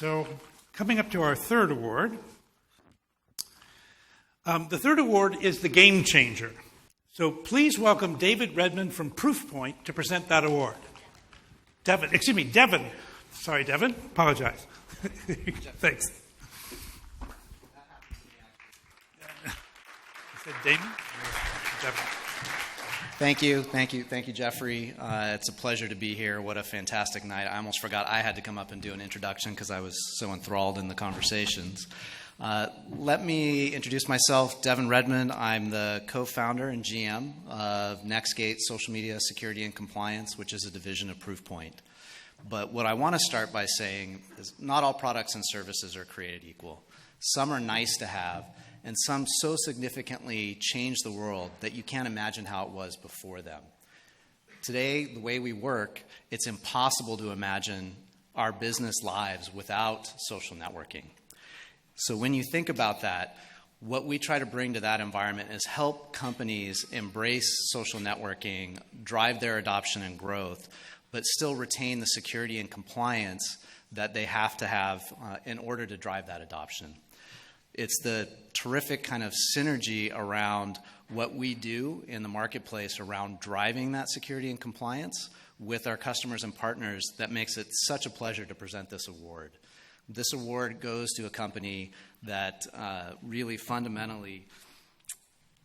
So coming up to our third award. The third award is the Game Changer. So please welcome David Redmond from Proofpoint to present that award. Devin. Sorry, Devin. Apologize. Thanks. I said Damon? Devin. Thank you, Geoffrey. It's a pleasure to be here. What a fantastic night. I almost forgot I had to come up and do an introduction because I was so enthralled in the conversations. Let me introduce myself, Devin Redmond. I'm the co-founder and GM of NextGate Social Media Security and Compliance, which is a division of Proofpoint. But what I want to start by saying is not all products and services are created equal. Some are nice to have, and some so significantly change the world that you can't imagine how it was before them. Today, the way we work, it's impossible to imagine our business lives without social networking. So when you think about that, what we try to bring to that environment is help companies embrace social networking, drive their adoption and growth, but still retain the security and compliance that they have to have in order to drive that adoption. It's the terrific kind of synergy around what we do in the marketplace around driving that security and compliance with our customers and partners that makes it such a pleasure to present this award. This award goes to a company that really fundamentally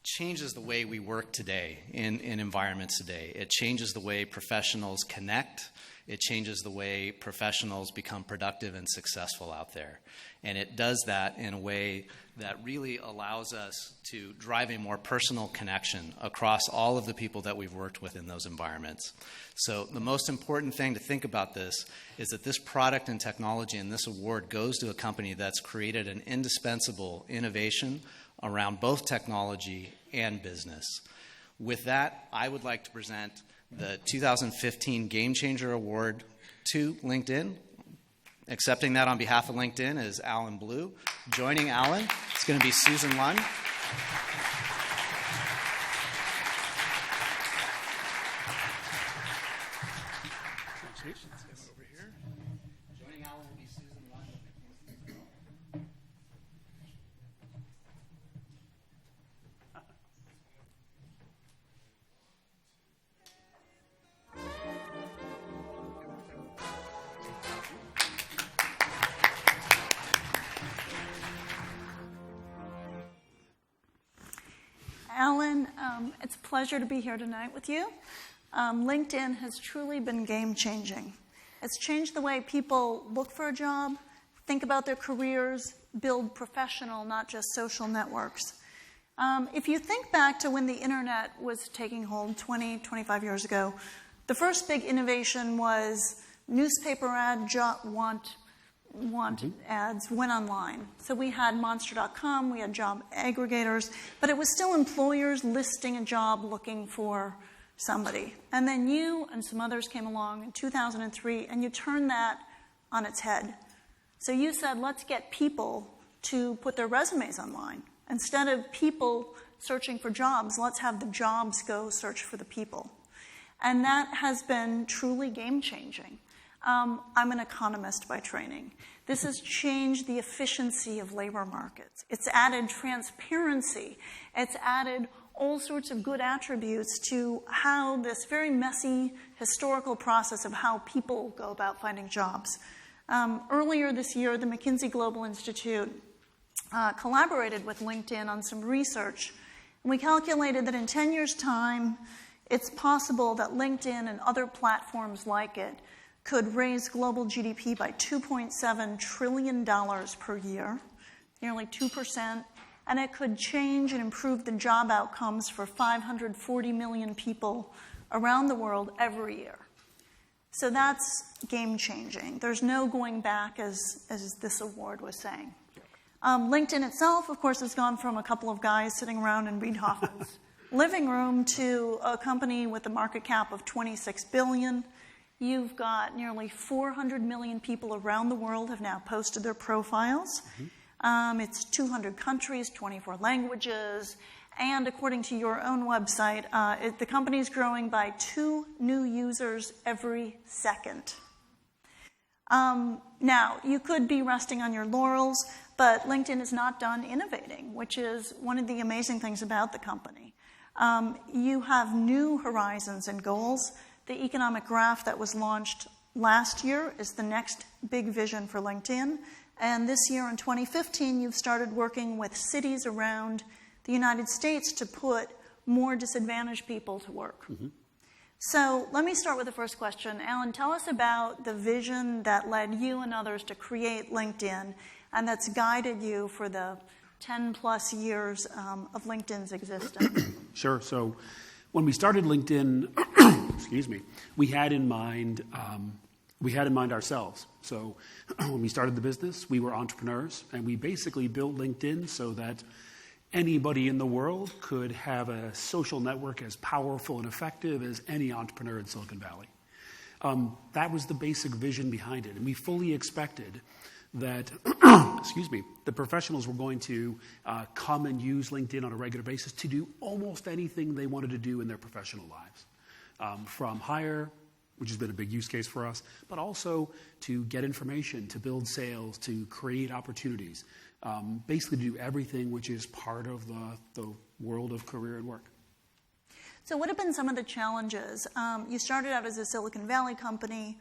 changes the way we work today in environments today. It changes the way professionals connect. It changes the way professionals become productive and successful out there. And it does that in a way that really allows us to drive a more personal connection across all of the people that we've worked with in those environments. So the most important thing to think about this is that this product and technology and this award goes to a company that's created an indispensable innovation around both technology and business. With that, I would like to present the 2015 Game Changer Award to LinkedIn. Accepting that on behalf of LinkedIn is Alan Blue. Joining Alan, it's going to be Susan Lund. Joining Alan will be Susan Lund. Alan, it's a pleasure to be here tonight with you. LinkedIn has truly been game-changing. It's changed the way people look for a job, think about their careers, build professional, not just social networks. If you think back to when the internet was taking hold 20, 25 years ago, the first big innovation was newspaper want ads went online. So we had Monster.com, we had job aggregators, but it was still employers listing a job looking for somebody. And then you and some others came along in 2003, and you turned that on its head. So you said, let's get people to put their resumes online. Instead of people searching for jobs, let's have the jobs go search for the people. And that has been truly game-changing. I'm an economist by training. This has changed the efficiency of labor markets. It's added transparency. It's added all sorts of good attributes to how this very messy historical process of how people go about finding jobs. Earlier this year, the McKinsey Global Institute collaborated with LinkedIn on some research. And we calculated that in 10 years' time, it's possible that LinkedIn and other platforms like it could raise global GDP by $2.7 trillion per year, nearly 2%, and it could change and improve the job outcomes for 540 million people around the world every year. So that's game-changing. There's no going back, as this award was saying. LinkedIn itself, of course, has gone from a couple of guys sitting around in Reid Hoffman's living room to a company with a market cap of $26 billion. You've got nearly 400 million people around the world have now posted their profiles. It's 200 countries, 24 languages, and according to your own website, the company is growing by 2 new users every second. Now, you could be resting on your laurels, but LinkedIn is not done innovating, which is one of the amazing things about the company. You have new horizons and goals. The economic graph that was launched last year is the next big vision for LinkedIn. And this year, in 2015, you've started working with cities around the United States to put more disadvantaged people to work. Mm-hmm. So let me start with the first question. Alan, tell us about the vision that led you and others to create LinkedIn and that's guided you for the 10 plus years of LinkedIn's existence. Sure. So when we started LinkedIn, excuse me, we had in mind ourselves. So when we started the business, we were entrepreneurs, and we basically built LinkedIn so that anybody in the world could have a social network as powerful and effective as any entrepreneur in Silicon Valley. That was the basic vision behind it, and we fully expected that, excuse me, the professionals were going to come and use LinkedIn on a regular basis to do almost anything they wanted to do in their professional lives, from hire, which has been a big use case for us, but also to get information, to build sales, to create opportunities, basically to do everything which is part of the world of career and work. So what have been some of the challenges? You started out as a Silicon Valley company,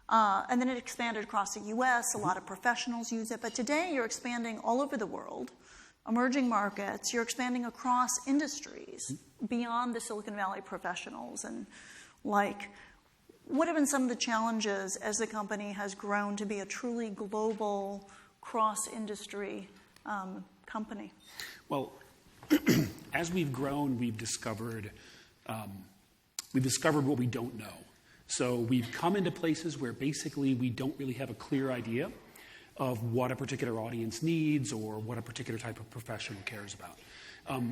and then it expanded across the U.S. A lot of professionals use it, but today you're expanding all over the world, emerging markets. You're expanding across industries beyond the Silicon Valley professionals. And what have been some of the challenges as the company has grown to be a truly global, cross-industry company? Well, as we've grown, we've discovered what we don't know. So we've come into places where basically we don't really have a clear idea of what a particular audience needs or what a particular type of professional cares about.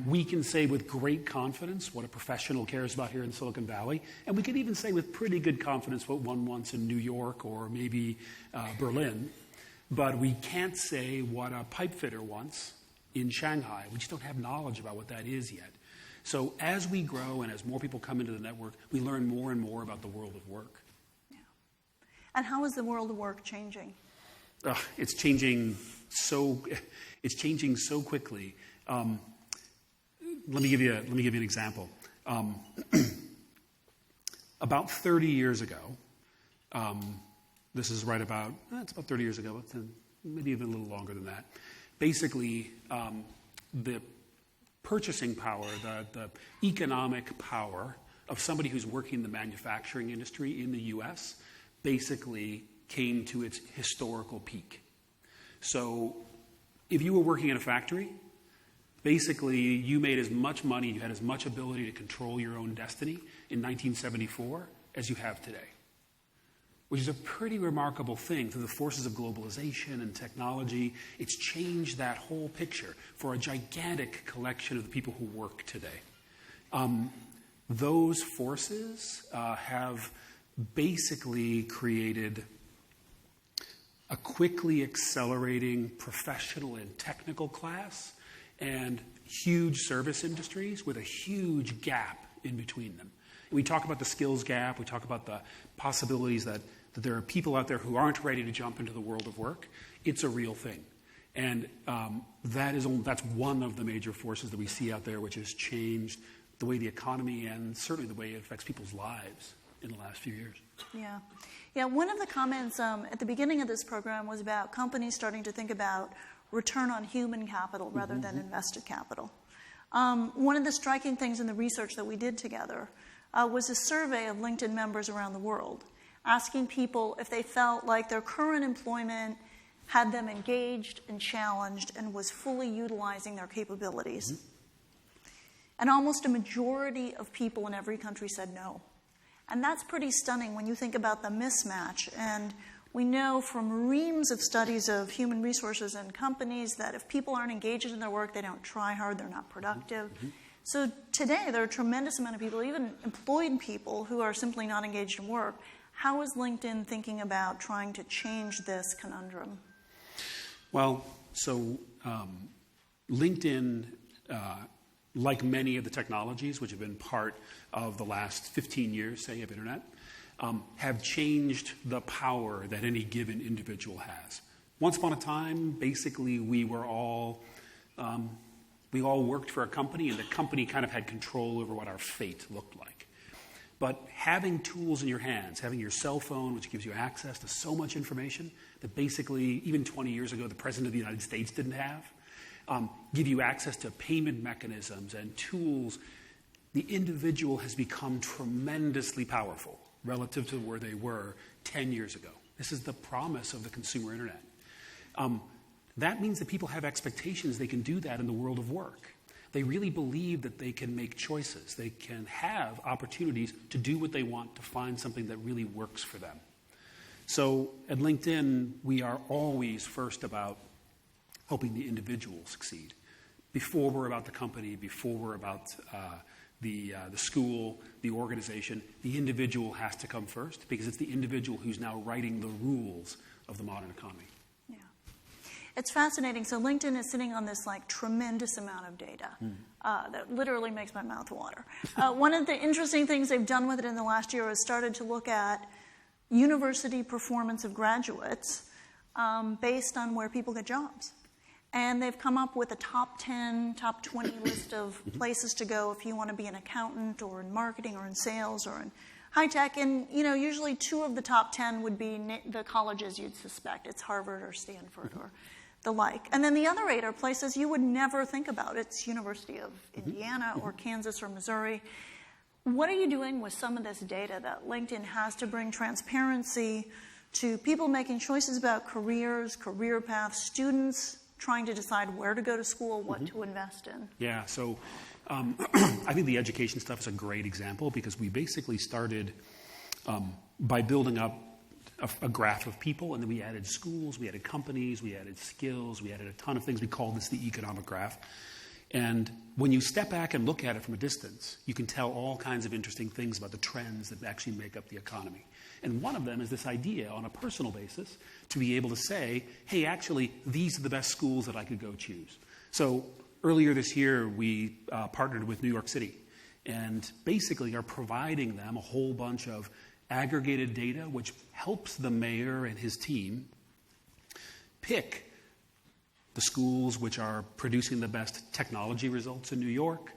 We can say with great confidence what a professional cares about here in Silicon Valley, and we can even say with pretty good confidence what one wants in New York or maybe Berlin, but we can't say what a pipe fitter wants in Shanghai. We just don't have knowledge about what that is yet. So as we grow and as more people come into the network, we learn more and more about the world of work. Yeah. And how is the world of work changing? It's changing so quickly. Let me give you an example. About 30 years ago, this is right about, it's about 30 years ago, maybe even a little longer than that. Basically, the purchasing power, the economic power of somebody who's working in the manufacturing industry in the U.S. basically came to its historical peak. So if you were working in a factory, basically you made as much money, you had as much ability to control your own destiny in 1974 as you have today, which is a pretty remarkable thing. Through the forces of globalization and technology, it's changed that whole picture for a gigantic collection of the people who work today. Those forces have basically created a quickly accelerating professional and technical class and huge service industries with a huge gap in between them. We talk about the skills gap. We talk about the possibilities that there are people out there who aren't ready to jump into the world of work. It's a real thing. And that's one of the major forces that we see out there, which has changed the way the economy and certainly the way it affects people's lives in the last few years. Yeah. Yeah, one of the comments at the beginning of this program was about companies starting to think about return on human capital rather than invested capital. One of the striking things in the research that we did together was a survey of LinkedIn members around the world, asking people if they felt like their current employment had them engaged and challenged and was fully utilizing their capabilities. Mm-hmm. And almost a majority of people in every country said no. And that's pretty stunning when you think about the mismatch. And we know from reams of studies of human resources and companies that if people aren't engaged in their work, they don't try hard, they're not productive. Mm-hmm. So today, there are a tremendous amount of people, even employed people, who are simply not engaged in work. How is LinkedIn thinking about trying to change this conundrum? Well, so LinkedIn, like many of the technologies which have been part of the last 15 years, say, of Internet, have changed the power that any given individual has. Once upon a time, basically, we all worked for a company, and the company kind of had control over what our fate looked like. But having tools in your hands, having your cell phone, which gives you access to so much information that basically, even 20 years ago, the President of the United States didn't have, give you access to payment mechanisms and tools, the individual has become tremendously powerful relative to where they were 10 years ago. This is the promise of the consumer internet. That means that people have expectations they can do that in the world of work. They really believe that they can make choices. They can have opportunities to do what they want, to find something that really works for them. So at LinkedIn, we are always first about helping the individual succeed. Before we're about the company, before we're about the school, the organization, the individual has to come first, because it's the individual who's now writing the rules of the modern economy. Yeah. It's fascinating. So LinkedIn is sitting on this tremendous amount of data that literally makes my mouth water. One of the interesting things they've done with it in the last year is started to look at university performance of graduates based on where people get jobs. And they've come up with a top 10, top 20 list of places to go if you want to be an accountant or in marketing or in sales or in high tech. And, usually 2 of the top 10 would be the colleges you'd suspect. It's Harvard or Stanford or the like. And then the other 8 are places you would never think about. It's University of Indiana or Kansas or Missouri. What are you doing with some of this data that LinkedIn has to bring transparency to people making choices about careers, career paths, students trying to decide where to go to school, what to invest in? Yeah, so I think the education stuff is a great example, because we basically started by building up a graph of people, and then we added schools, we added companies, we added skills, we added a ton of things. We call this the economic graph. And when you step back and look at it from a distance, you can tell all kinds of interesting things about the trends that actually make up the economy. And one of them is this idea on a personal basis to be able to say, hey, actually, these are the best schools that I could go choose. So earlier this year, we partnered with New York City and basically are providing them a whole bunch of aggregated data which helps the mayor and his team pick the schools which are producing the best technology results in New York,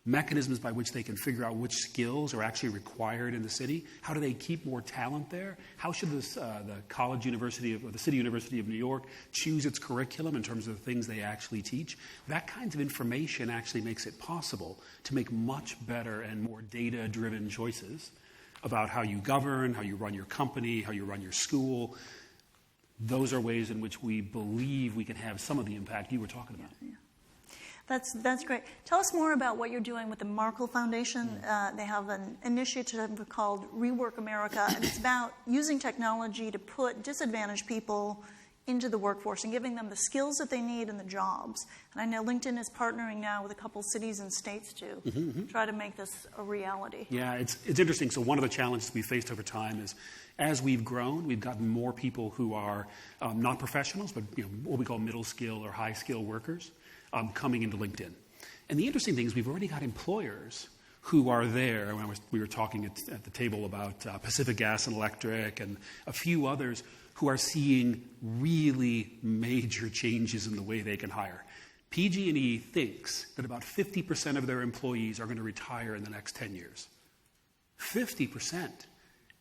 mechanisms by which they can figure out which skills are actually required in the city. How do they keep more talent there? How should the City University of New York choose its curriculum in terms of the things they actually teach? That kind of information actually makes it possible to make much better and more data-driven choices about how you govern, how you run your company, how you run your school. Those are ways in which we believe we can have some of the impact you were talking about. Yeah. That's great. Tell us more about what you're doing with the Markle Foundation. They have an initiative called Rework America, and it's about using technology to put disadvantaged people into the workforce and giving them the skills that they need and the jobs. And I know LinkedIn is partnering now with a couple cities and states to try to make this a reality. Yeah, it's interesting. So one of the challenges we faced over time is, as we've grown, we've gotten more people who are not professionals, but what we call middle skill or high skill workers coming into LinkedIn. And the interesting thing is we've already got employers who are there. We were talking at the table about Pacific Gas and Electric and a few others who are seeing really major changes in the way they can hire. PG&E thinks that about 50% of their employees are going to retire in the next 10 years. 50%.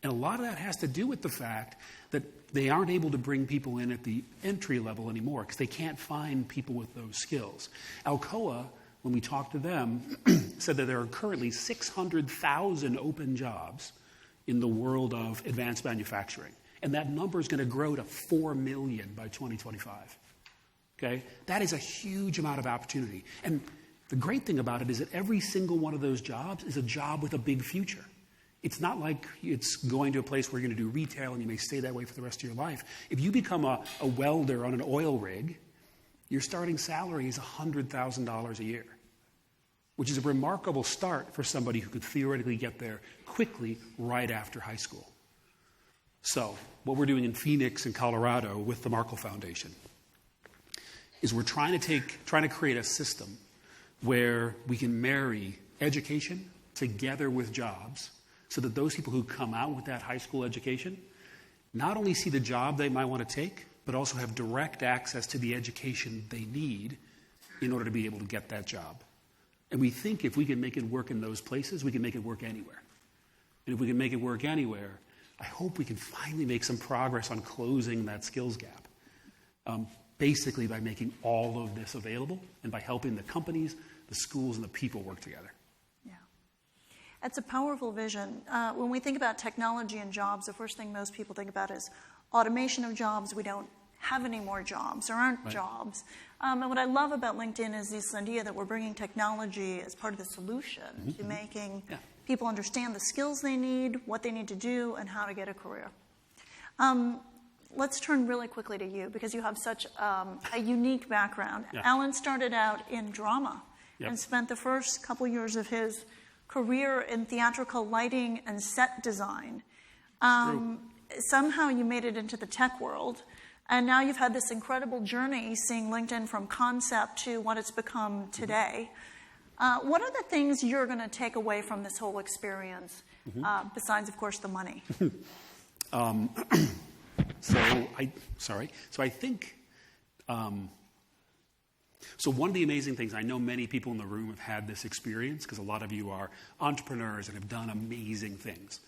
And a lot of that has to do with the fact that they aren't able to bring people in at the entry level anymore because they can't find people with those skills. Alcoa, when we talked to them, said that there are currently 600,000 open jobs in the world of advanced manufacturing. And that number is going to grow to 4 million by 2025. Okay? That is a huge amount of opportunity. And the great thing about it is that every single one of those jobs is a job with a big future. It's not like it's going to a place where you're going to do retail and you may stay that way for the rest of your life. If you become a welder on an oil rig, your starting salary is $100,000 a year, which is a remarkable start for somebody who could theoretically get there quickly right after high school. So what we're doing in Phoenix and Colorado with the Markle Foundation is we're trying to create a system where we can marry education together with jobs so that those people who come out with that high school education not only see the job they might want to take, but also have direct access to the education they need in order to be able to get that job. And we think if we can make it work in those places, we can make it work anywhere. And if we can make it work anywhere, I hope we can finally make some progress on closing that skills gap. Basically by making all of this available and by helping the companies, the schools, and the people work together. Yeah. It's a powerful vision. When we think about technology and jobs, the first thing most people think about is automation of jobs. We don't have any more jobs. There aren't jobs. And what I love about LinkedIn is this idea that we're bringing technology as part of the solution to making people understand the skills they need, what they need to do, and how to get a career. Let's turn really quickly to you because you have such a unique background. Yeah. Alan started out in drama and spent the first couple years of his career in theatrical lighting and set design. Somehow you made it into the tech world, and now you've had this incredible journey seeing LinkedIn from concept to what it's become today. What are the things you're going to take away from this whole experience, besides, of course, the money? So I think, so one of the amazing things, I know many people in the room have had this experience because a lot of you are entrepreneurs and have done amazing things.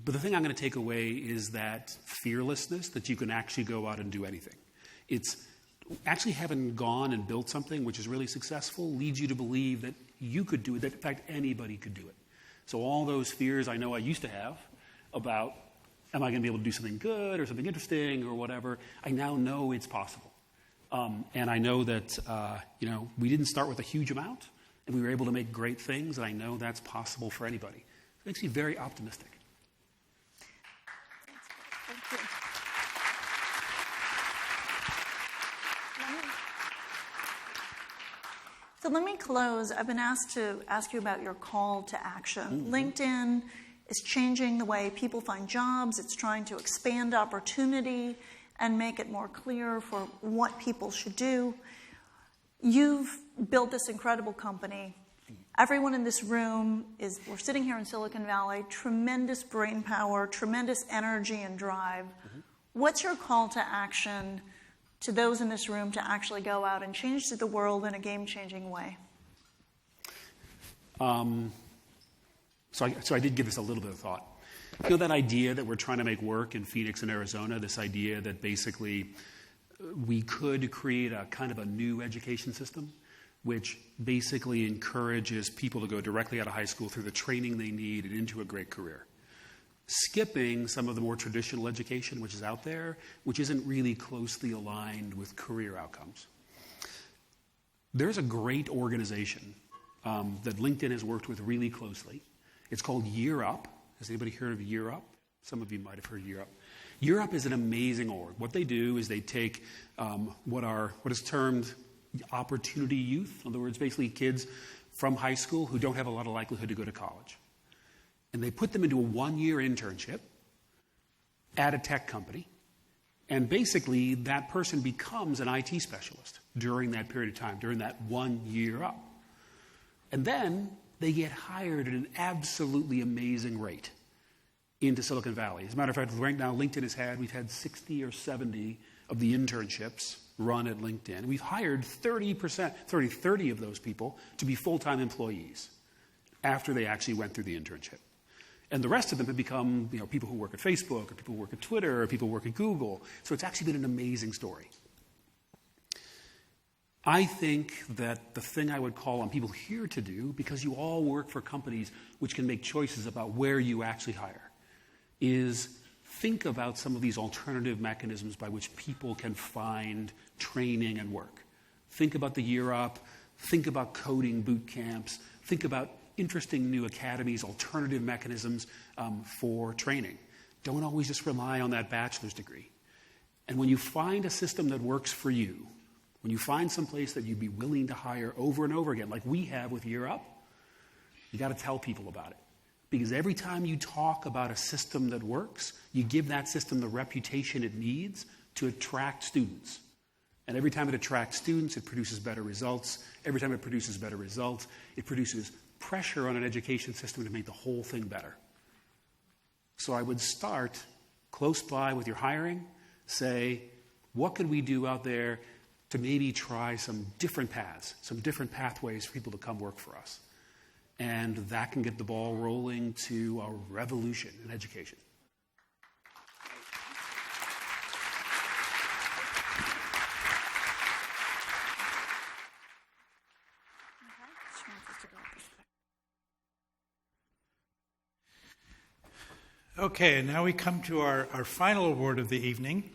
But the thing I'm going to take away is that fearlessness that you can actually go out and do anything. It's actually having gone and built something which is really successful leads you to believe that you could do it, that in fact anybody could do it. So all those fears I know I used to have about am I going to be able to do something good or something interesting or whatever, I now know it's possible. And I know that we didn't start with a huge amount and we were able to make great things, and I know that's possible for anybody. It makes me very optimistic. Thank you. So let me close. I've been asked to ask you about your call to action. LinkedIn is changing the way people find jobs. It's trying to expand opportunity and make it more clear for what people should do. You've built this incredible company. Everyone in this room we're sitting here in Silicon Valley, tremendous brain power, tremendous energy and drive. What's your call to action to those in this room to actually go out and change the world in a game-changing way? So I did give this a little bit of thought. You know that idea that we're trying to make work in Phoenix and Arizona, this idea that basically we could create a kind of a new education system which basically encourages people to go directly out of high school through the training they need and into a great career. Skipping some of the more traditional education which is out there, which isn't really closely aligned with career outcomes. There's a great organization that LinkedIn has worked with really closely. It's called Year Up. Has anybody heard of Year Up? Some of you might have heard Year Up. Year Up is an amazing org. What they do is they take what is termed opportunity youth. In other words, basically kids from high school who don't have a lot of likelihood to go to college. And they put them into a one-year internship at a tech company. And basically, that person becomes an IT specialist during that period of time, during that 1 year up. And then they get hired at an absolutely amazing rate into Silicon Valley. As a matter of fact, right now, we've had 60 or 70 of the internships run at LinkedIn. We've hired 30 of those people to be full-time employees after they actually went through the internship. And the rest of them have become people who work at Facebook, or people who work at Twitter, or people who work at Google. So it's actually been an amazing story. I think that the thing I would call on people here to do, because you all work for companies which can make choices about where you actually hire, is think about some of these alternative mechanisms by which people can find training and work. Think about the Year Up. Think about coding boot camps. Think about interesting new academies, alternative mechanisms for training. Don't always just rely on that bachelor's degree. And when you find a system that works for you, when you find some place that you'd be willing to hire over and over again, like we have with Year Up, you got to tell people about it. Because every time you talk about a system that works, you give that system the reputation it needs to attract students. And every time it attracts students, it produces better results. Every time it produces better results, it produces pressure on an education system to make the whole thing better. So I would start close by with your hiring, say, what could we do out there to maybe try some different paths, some different pathways for people to come work for us? And that can get the ball rolling to a revolution in education. Okay, and now we come to our final award of the evening.